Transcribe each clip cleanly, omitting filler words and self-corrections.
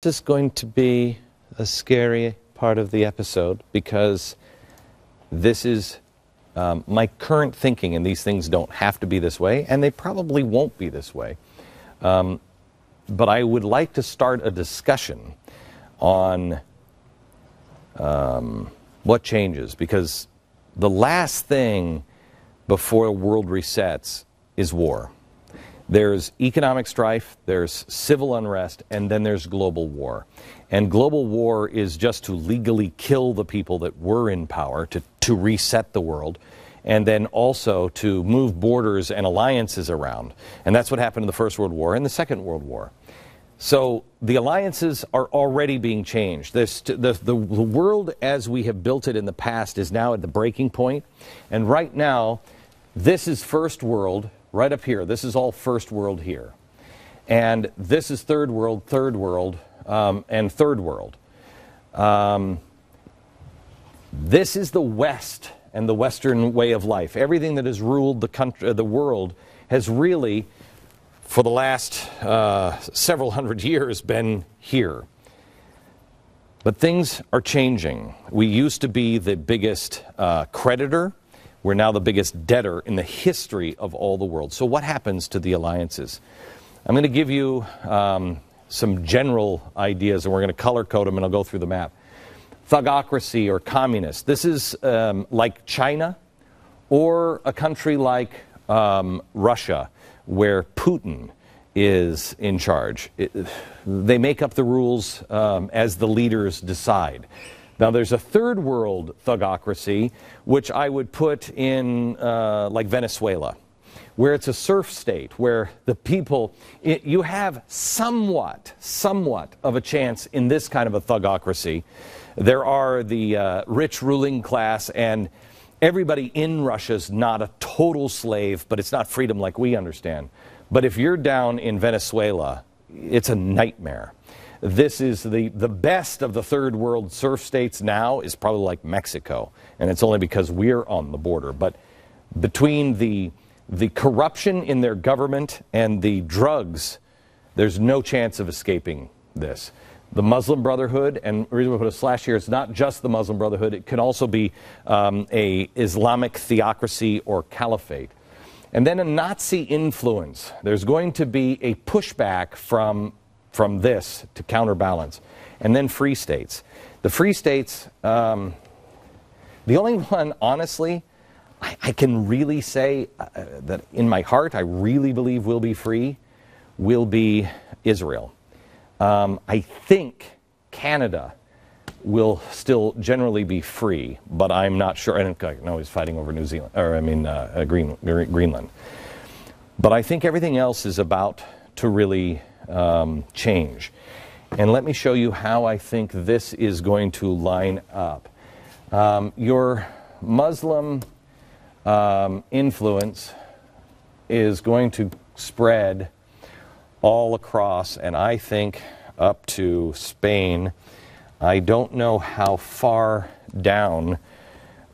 This is going to be a scary part of the episode because this is my current thinking, and these things don't have to be this way, and they probably won't be this way. But I would like to start a discussion on what changes, because the last thing before the world resets is war. There's economic strife, there's civil unrest, and then there's global war. And global war is just to legally kill the people that were in power, to reset the world, and then also to move borders and alliances around. And that's what happened in the First World War and the Second World War. So the alliances are already being changed. The world as we have built it in the past is now at the breaking point. And right now, this is First World. Right up here, this is all First World here. And this is Third World, and Third World. This is the West and the Western way of life. Everything that has ruled the world has really, for the last several hundred years, been here. But things are changing. We used to be the biggest creditor. We're now the biggest debtor in the history of all the world. So what happens to the alliances? I'm going to give you some general ideas, and we're going to color code them, and I'll go through the map. Thugocracy or communist. This is like China or a country like Russia, where Putin is in charge. They make up the rules as the leaders decide. Now, there's a third world thugocracy, which I would put in like Venezuela, where it's a serf state, where the people, you have somewhat of a chance in this kind of a thugocracy. There are the rich ruling class, and everybody in Russia's not a total slave, but it's not freedom like we understand. But if you're down in Venezuela, it's a nightmare. This is the best of the third world serf states now is probably like Mexico, and it's only because we're on the border. But between the corruption in their government and the drugs, there's no chance of escaping this. The Muslim Brotherhood, and the reason we put a slash here, it's not just the Muslim Brotherhood, it can also be a Islamic theocracy or caliphate. And then a Nazi influence. There's going to be a pushback from this to counterbalance. And then free states. The free states, the only one, honestly, I can really say that in my heart I really believe will be free, will be Israel. I think Canada will still generally be free, but I'm not sure. And no, he's fighting over New Zealand, or I mean Greenland. But I think everything else is about to really change. And let me show you how I think this is going to line up. Your Muslim influence is going to spread all across, and I think up to Spain. I don't know how far down,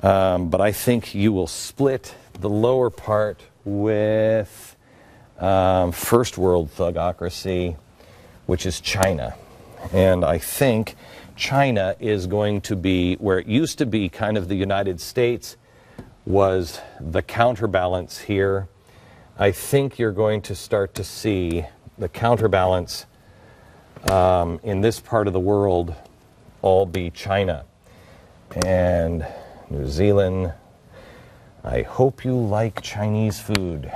but I think you will split the lower part with first world thugocracy, which is China. And I think China is going to be, where it used to be kind of the United States was the counterbalance here. I think you're going to start to see the counterbalance in this part of the world all be China and New Zealand. I hope you like Chinese food,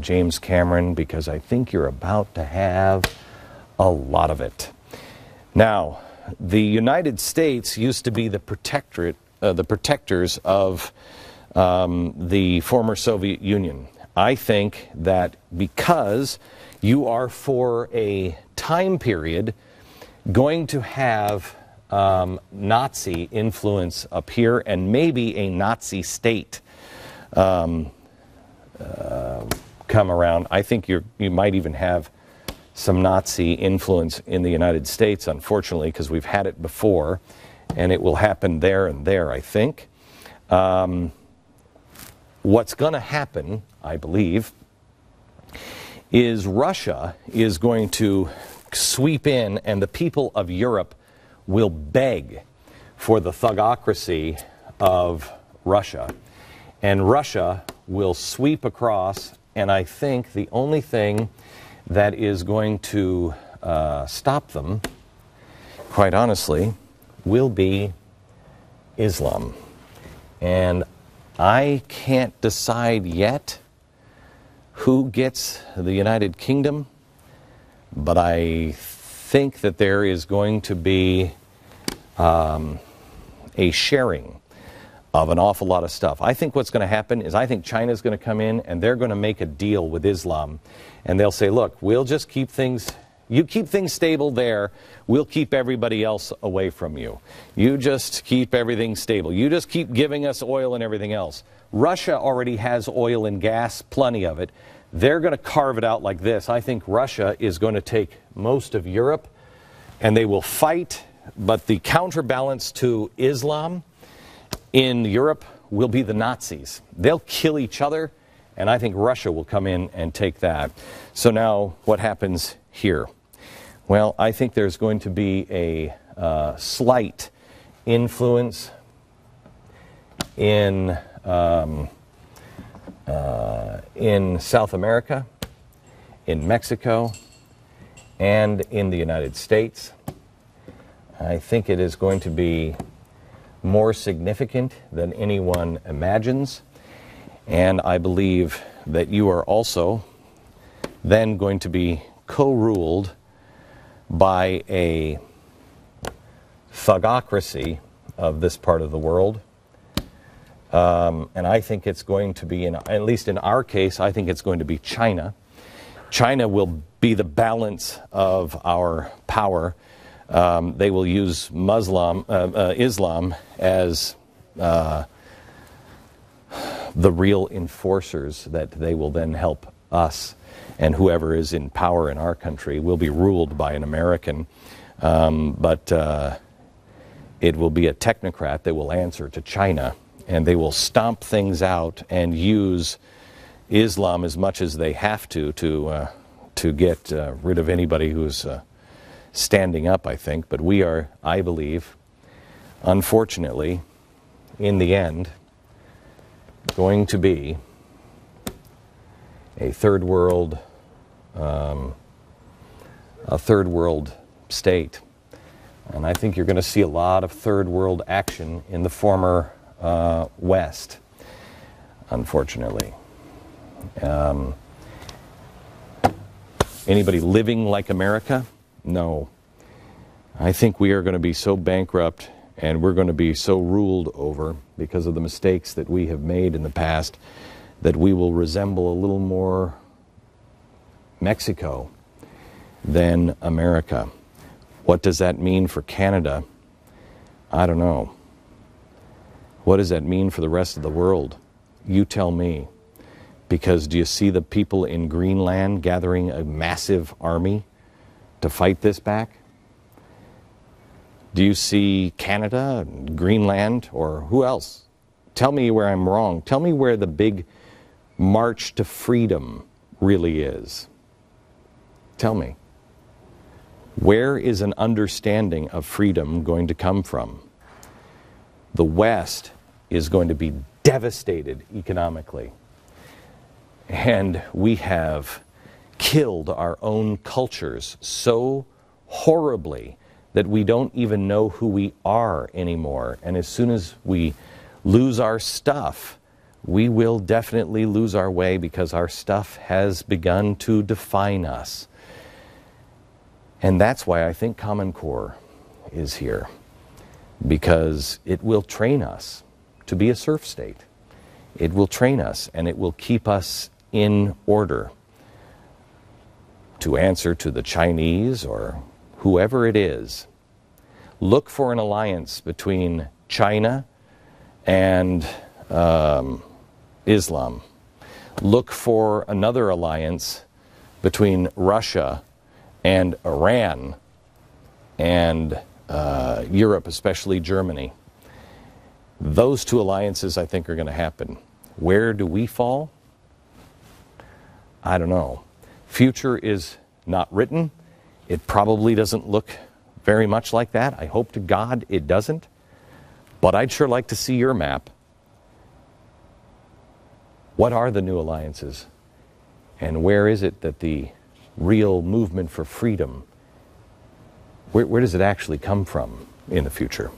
James Cameron, because I think you're about to have a lot of it. Now, the United States used to be the protectors of the former Soviet Union. I think that because you are for a time period going to have Nazi influence up here, and maybe a Nazi state come around. I think you might even have some Nazi influence in the United States, unfortunately, because we've had it before, and it will happen there and there, I think. What's going to happen, I believe, is Russia is going to sweep in, and the people of Europe will beg for the thugocracy of Russia. And Russia will sweep across, and I think the only thing that is going to stop them, quite honestly, will be Islam. And I can't decide yet who gets the United Kingdom, but I think that there is going to be a sharing of an awful lot of stuff. I think what's going to happen is I think China's going to come in and they're going to make a deal with Islam. And they'll say, look, we'll just keep things, you keep things stable there, we'll keep everybody else away from you. You just keep everything stable. You just keep giving us oil and everything else. Russia already has oil and gas, plenty of it. They're going to carve it out like this. I think Russia is going to take most of Europe and they will fight, but the counterbalance to Islam in Europe will be the Nazis. They'll kill each other, and I think Russia will come in and take that. So now what happens here? Well, I think there's going to be a slight influence in South America, in Mexico, and in the United States. I think it is going to be more significant than anyone imagines. And I believe that you are also then going to be co-ruled by a thugocracy of this part of the world. And I think it's going to be, at least in our case, I think it's going to be China. China will be the balance of our power. They will use Islam as the real enforcers that they will then help us. And whoever is in power in our country will be ruled by an American. But it will be a technocrat that will answer to China. And they will stomp things out and use Islam as much as they have to get rid of anybody who's standing up, I think. But we are, I believe, unfortunately, in the end, going to be a third world state. And I think you're going to see a lot of third world action in the former West, unfortunately. Anybody living like America? No. I think we are going to be so bankrupt and we're going to be so ruled over because of the mistakes that we have made in the past that we will resemble a little more Mexico than America. What does that mean for Canada? I don't know. What does that mean for the rest of the world? You tell me. Because do you see the people in Greenland gathering a massive army to fight this back? Do you see Canada, Greenland, or who else? Tell me where I'm wrong. Tell me where the big march to freedom really is. Tell me. Where is an understanding of freedom going to come from? The West is going to be devastated economically. And we have killed our own cultures so horribly that we don't even know who we are anymore. And as soon as we lose our stuff, we will definitely lose our way because our stuff has begun to define us. And that's why I think Common Core is here, because it will train us to be a surf state. It will train us and it will keep us in order to answer to the Chinese or whoever it is. Look for an alliance between China and Islam. Look for another alliance between Russia and Iran and Europe, especially Germany. Those two alliances, I think, are going to happen. Where do we fall? I don't know. Future is not written. It probably doesn't look very much like that. I hope to God it doesn't. But I'd sure like to see your map. What are the new alliances? And where is it that the real movement for freedom, where does it actually come from in the future?